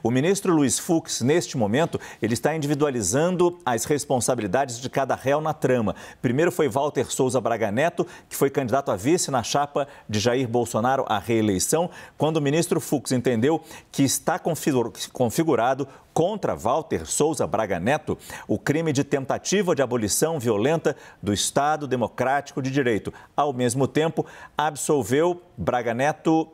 O ministro Luiz Fux, neste momento, ele está individualizando as responsabilidades de cada réu na trama. Primeiro foi Walter Souza Braga Neto, que foi candidato a vice na chapa de Jair Bolsonaro à reeleição, quando o ministro Fux entendeu que está configurado contra Walter Souza Braga Neto o crime de tentativa de abolição violenta do Estado Democrático de Direito. Ao mesmo tempo, absolveu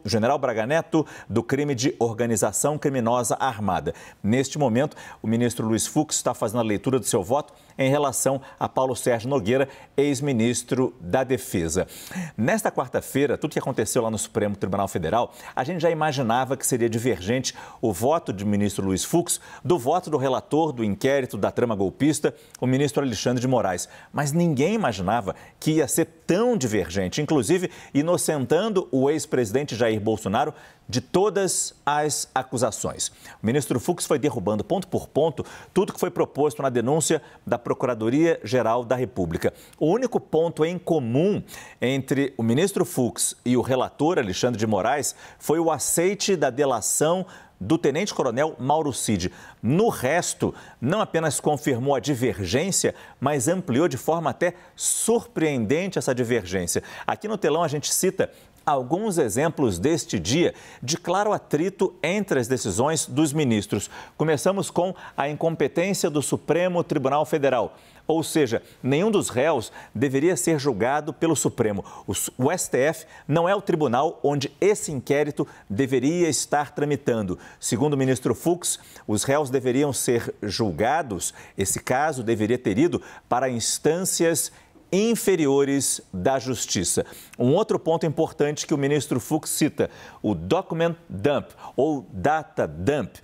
General Braga Neto do crime de organização criminosa armada. Neste momento, o ministro Luiz Fux está fazendo a leitura do seu voto em relação a Paulo Sérgio Nogueira, ex-ministro da Defesa. Nesta quarta-feira, tudo que aconteceu lá no Supremo Tribunal Federal, a gente já imaginava que seria divergente o voto do ministro Luiz Fux do voto do relator do inquérito da trama golpista, o ministro Alexandre de Moraes. Mas ninguém imaginava que ia ser tão divergente, inclusive inocentando o ex-presidente Jair Bolsonaro de todas as acusações. O ministro Fux foi derrubando ponto por ponto tudo que foi proposto na denúncia da Procuradoria-Geral da República. O único ponto em comum entre o ministro Fux e o relator Alexandre de Moraes foi o aceite da delação do tenente-coronel Mauro Cid. No resto, não apenas confirmou a divergência, mas ampliou de forma até surpreendente essa divergência. Aqui no telão a gente cita alguns exemplos deste dia de claro atrito entre as decisões dos ministros. Começamos com a incompetência do Supremo Tribunal Federal. Ou seja, nenhum dos réus deveria ser julgado pelo Supremo. O STF não é o tribunal onde esse inquérito deveria estar tramitando. Segundo o ministro Fux, os réus deveriam ser julgados, esse caso deveria ter ido para instâncias inferiores da Justiça. Um outro ponto importante que o ministro Fux cita, o document dump ou data dump.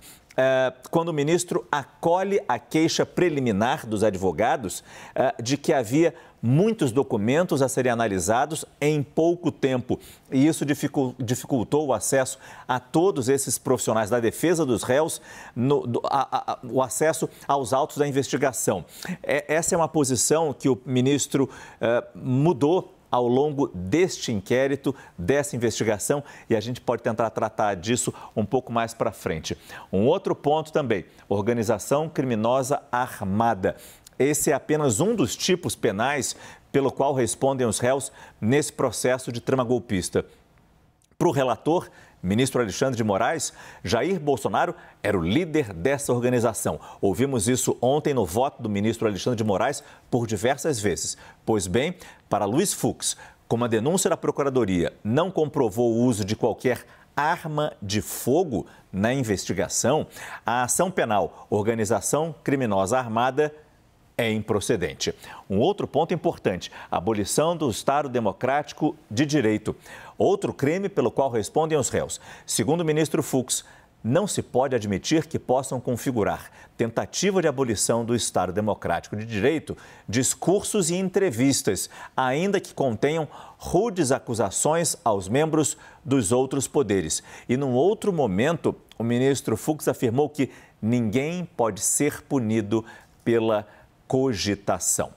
Quando o ministro acolhe a queixa preliminar dos advogados de que havia muitos documentos a serem analisados em pouco tempo. E isso dificultou o acesso a todos esses profissionais da defesa dos réus, o acesso aos autos da investigação. Essa é uma posição que o ministro mudou ao longo deste inquérito, dessa investigação, e a gente pode tentar tratar disso um pouco mais para frente. Um outro ponto também, organização criminosa armada. Esse é apenas um dos tipos penais pelo qual respondem os réus nesse processo de trama golpista. Para o relator, ministro Alexandre de Moraes, Jair Bolsonaro era o líder dessa organização. Ouvimos isso ontem no voto do ministro Alexandre de Moraes por diversas vezes. Pois bem, para Luiz Fux, como a denúncia da Procuradoria não comprovou o uso de qualquer arma de fogo na investigação, a ação penal organização criminosa armada é improcedente. Um outro ponto importante, a abolição do Estado Democrático de Direito. Outro crime pelo qual respondem os réus. Segundo o ministro Fux, não se pode admitir que possam configurar tentativa de abolição do Estado Democrático de Direito, discursos e entrevistas, ainda que contenham rudes acusações aos membros dos outros poderes. E num outro momento, o ministro Fux afirmou que ninguém pode ser punido pela cogitação.